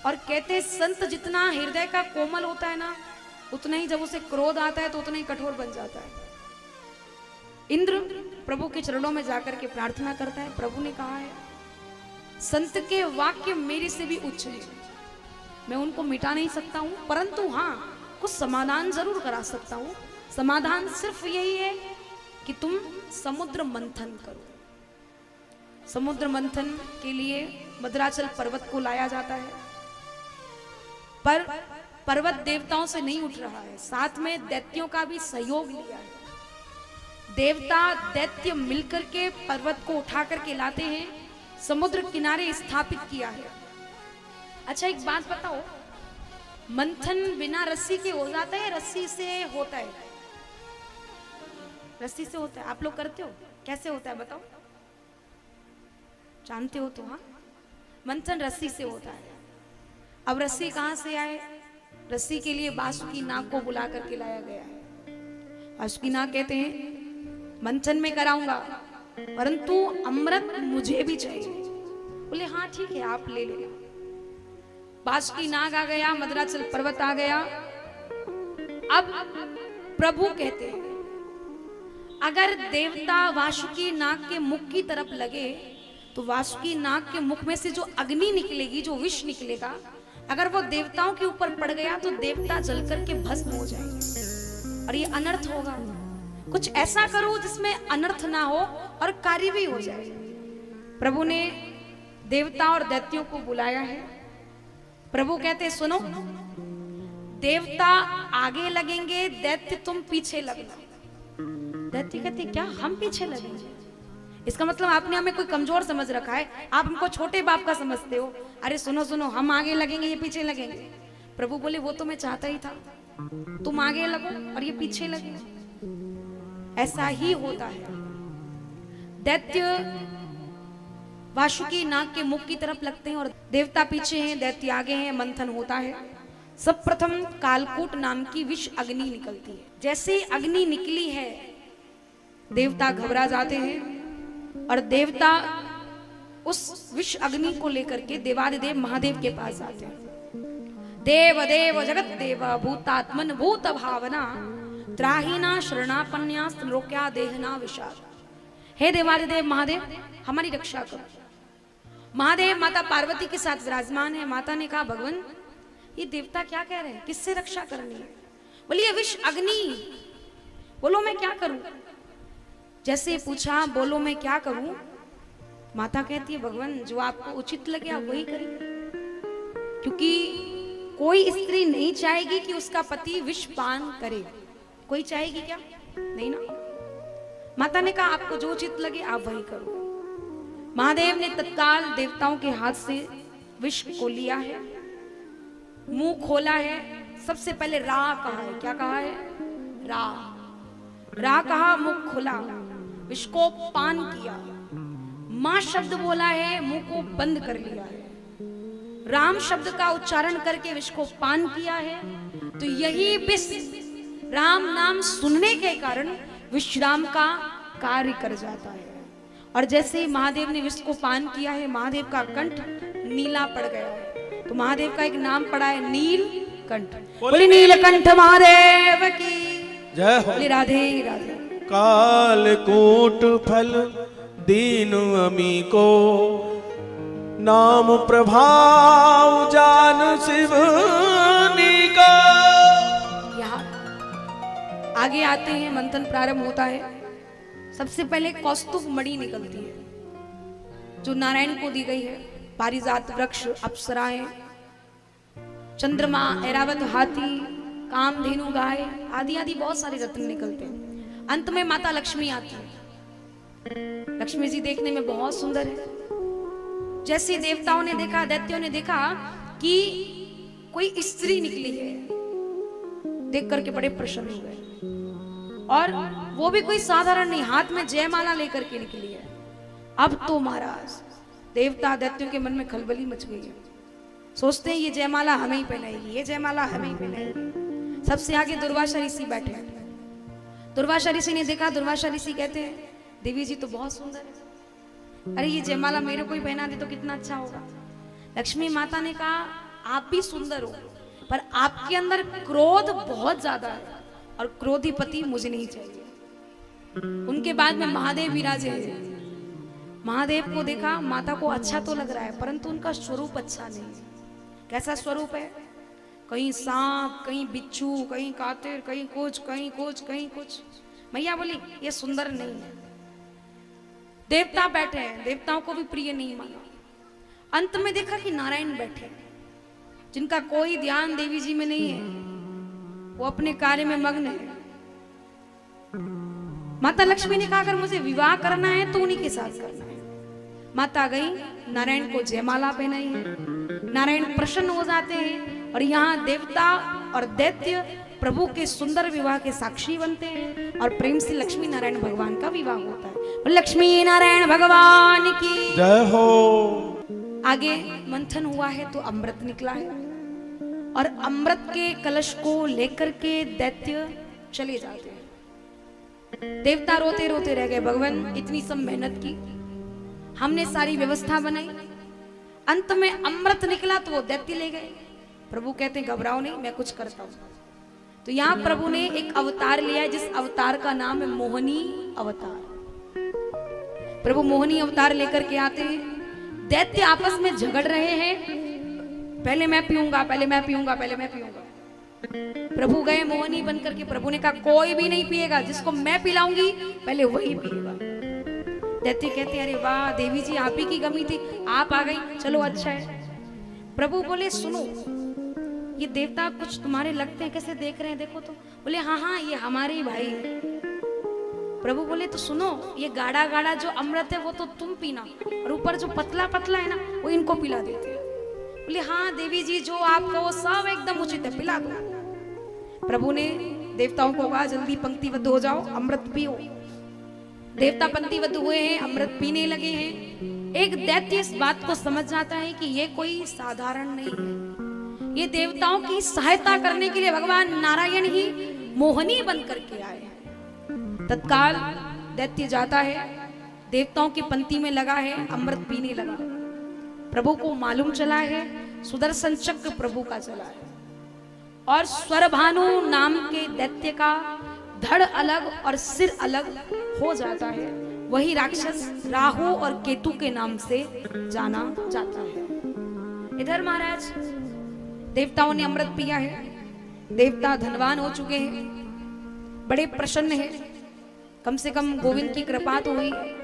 और कहते संत जितना हृदय का कोमल होता है ना, उतना ही जब उसे क्रोध आता है तो उतना ही कठोर बन जाता है। इंद्र प्रभु के चरणों में जाकर के प्रार्थना करता है। प्रभु ने कहा है संत के वाक्य मेरे से भी उच्च है, मैं उनको मिटा नहीं सकता हूं, परंतु हाँ कुछ समाधान जरूर करा सकता हूं। समाधान सिर्फ यही है कि तुम समुद्र मंथन करो। समुद्र मंथन के लिए मद्राचल पर्वत को लाया जाता है, पर पर्वत देवताओं से नहीं उठ रहा है, साथ में दैत्यों का भी सहयोग लिया है। देवता दैत्य मिलकर के पर्वत को उठा करके लाते हैं, समुद्र किनारे स्थापित किया है। अच्छा एक बात बताओ, मंथन बिना रस्सी के हो जाता है, रस्सी से होता है? रस्सी से होता है। आप लोग करते हो? कैसे होता है बताओ, जानते हो तो? हाँ, मंथन रस्सी से होता है। अब रस्सी कहां से आए? रस्सी के लिए बासुकी नाग को बुला करके लाया गया है। बासुकी नाग कहते हैं मंथन में कराऊंगा, परंतु अमृत मुझे भी चाहिए। बोले हाँ ठीक है आप ले लेना। बासुकी नाग आ गया, मद्राचल पर्वत आ गया। अब प्रभु कहते हैं अगर देवता वासुकी नाग के मुख की तरफ लगे तो वासुकी नाग के मुख में से जो अग्नि निकलेगी, जो विष निकलेगा, अगर वो देवताओं के ऊपर पड़ गया तो देवता जल करके भस्म हो जाएंगे और ये अनर्थ होगा। कुछ ऐसा करो जिसमें अनर्थ ना हो और कार्य भी हो जाए। प्रभु ने देवता और दैत्यों को बुलाया है। प्रभु कहते सुनो, देवता आगे लगेंगे, दैत्य तुम पीछे लगना। दैत्य कहते क्या हम पीछे लगेंगे? इसका मतलब आपने हमें कोई कमजोर समझ रखा है, आप हमको छोटे बाप का समझते हो। अरे सुनो सुनो, हम आगे लगेंगे ये पीछे लगेंगे। प्रभु बोले वो तो मैं चाहता ही था, तुम आगे लगो और ये पीछे लगे। ऐसा ही होता है। दैत्य वासुकी नाग के मुख की तरफ लगते हैं और देवता पीछे हैं, दैत्य आगे हैं, मंथन होता है। सब प्रथम कालकूट नाम की विष अग्नि निकलती है। जैसे अग्नि निकली है देवता घबरा जाते हैं और देवता उस विष अग्नि को लेकर के देवादिदेव महादेव के पास आते हैं। देव देव जगत देव भूतात्मन भूत भावना त्राहीना शरणापन्या लोक्या देहना विषाद। हे देवादिदेव महादेव हमारी रक्षा करो। महादेव माता पार्वती के साथ विराजमान है। माता ने कहा भगवान ये देवता क्या कह रहे हैं, किससे रक्षा करनी है? बोलिए विष अग्नि, बोलो मैं क्या करूं? जैसे पूछा बोलो मैं क्या करूं, माता कहती है भगवान जो आपको उचित लगे आप वही करिए, क्योंकि कोई स्त्री नहीं चाहेगी कि उसका पति विष पान करे। कोई चाहेगी क्या? नहीं ना। माता ने कहा आपको जो उचित लगे आप वही करो। महादेव ने तत्काल देवताओं के हाथ से विष को लिया है, मुंह खोला है। सबसे पहले रा कहा है। क्या कहा है? रा। रा कहा, मुंह खोला, विष को पान किया। मां शब्द बोला है, मुंह को बंद कर लिया है। राम शब्द का उच्चारण करके विष को पान किया है। तो यही विष राम नाम सुनने के कारण विश्राम का कार्य कर जाता है। और जैसे ही महादेव ने विष को पान किया है, महादेव का कंठ नीला पड़ गया है। तो महादेव का एक नाम पड़ा है नीलकंठ। बोले नीलकंठ महादेव की जय हो। बोले राधे राधे। कालकूट फल दीन अमी को नाम प्रभाव जान शिवनी का। आगे आते हैं, मंथन प्रारंभ होता है। सबसे पहले कौस्तुभ मणि निकलती है जो नारायण को दी गई है। पारिजात वृक्ष, अप्सराएं, चंद्रमा, ऐरावत हाथी, कामधेनु गाय आदि आदि बहुत सारे रत्न निकलते हैं। अंत में माता लक्ष्मी आती है। लक्ष्मी जी देखने में बहुत सुंदर है। जैसे देवताओं ने देखा, दैत्यों ने देखा कि कोई स्त्री निकली है, देख करके बड़े प्रसन्न हो गए। और वो भी कोई साधारण नहीं, हाथ में जयमाला लेकर के निकली है। अब तो महाराज देवता दैत्यों के मन में खलबली मच गई है। सोचते हैं ये जयमाला हमें ही पहनाएगी, ये जयमाला हमें ही पहनाएगी। सबसे आगे दुर्वासा ऋषि बैठे हैं। दुर्वासा ऋषि ने देखा। दुर्वासा ऋषि कहते हैं देवी जी तो बहुत सुंदर है, अरे ये जयमाला मेरे को ही पहना दे तो कितना अच्छा होगा। लक्ष्मी माता ने कहा आप भी सुंदर हो, पर आपके अंदर क्रोध बहुत ज्यादा है और क्रोधी पति मुझे नहीं चाहिए। उनके बाद में महादेव विराजे हैं। महादेव को देखा, माता को अच्छा तो लग रहा है परंतु उनका स्वरूप अच्छा नहीं है। कैसा स्वरूप है? कहीं सांप, कहीं बिच्छू, कहीं कातिर, कहीं कुछ, कहीं कुछ, कहीं कुछ। मैया बोली ये सुंदर नहीं है। देवता बैठे हैं, देवताओं को भी प्रिय नहीं माना। अंत में देखा कि नारायण बैठे हैं, जिनका कोई ध्यान देवी जी में नहीं है, वो अपने कार्य में मग्न है। माता लक्ष्मी ने कहा अगर मुझे विवाह करना है तो उन्हीं के साथ करना है। माता गई, नारायण को जयमाला पहनाई है। नारायण प्रसन्न हो जाते हैं और यहाँ देवता और दैत्य प्रभु के सुंदर विवाह के साक्षी बनते हैं और प्रेम से लक्ष्मी नारायण भगवान का विवाह होता है। लक्ष्मी नारायण भगवान की जय हो। आगे मंथन हुआ है तो अमृत निकला है और अमृत के कलश को लेकर के दैत्य चले जाते हैं। देवता रोते रोते रह गए, भगवान इतनी सब मेहनत की, हमने सारी व्यवस्था बनाई, अंत में अमृत निकला तो वो दैत्य ले गए। प्रभु कहते हैं घबराओ नहीं, मैं कुछ करता हूं। तो यहाँ प्रभु ने एक अवतार लिया जिस अवतार का नाम है मोहिनी अवतार। प्रभु मोहिनी अवतार लेकर के आते हैं। दैत्य आपस में झगड़ रहे हैं, पहले मैं पीऊंगा, पहले मैं पीऊंगा, पहले मैं पीऊंगा। प्रभु गए मोहिनी बन करके, प्रभु ने कहा कोई भी नहीं पिएगा, जिसको मैं पिलाऊंगी पहले वही पिएगा। दैत्य कहते अरे वाह देवी जी आप ही की कमी थी, आप आ गई, चलो अच्छा है। प्रभु बोले सुनो, ये देवता कुछ तुम्हारे लगते हैं, कैसे देख रहे हैं देखो तो। बोले हाँ हाँ ये हमारे ही भाई है। प्रभु बोले तो सुनो, ये गाढ़ा गाढ़ा जो अमृत है वो तो तुम पीना, और ऊपर जो पतला पतला है ना वो इनको पिला देते हैं। बोले हाँ देवी जी जो आप कहो सब एकदम उचित है, पिला दो। प्रभु ने देवताओं को कहा जल्दी पंक्तिबद्ध हो जाओ, अमृत पियो। देवता पंक्तिबद्ध हुए हैं, अमृत पीने लगे हैं। एक दैत्य इस बात को समझ जाता है कि ये कोई साधारण नहीं है, ये देवताओं की सहायता करने के लिए भगवान नारायण ही मोहिनी बन करके आए हैं। तत्काल दैत्य जाता है, देवताओं की पंक्ति में लगा है, अमृत पीने लगा। प्रभु को मालूम चला है सुदर्शन चक्र प्रभु का चला है और स्वरभानु नाम के दैत्य का धड़ अलग और सिर अलग हो जाता है। वही राक्षस राहु और केतु के नाम से जाना जाता है। इधर महाराज देवताओं ने अमृत पिया है, देवता धनवान हो चुके हैं, बड़े प्रसन्न हैं। कम से कम गोविंद की कृपा तो हुई है।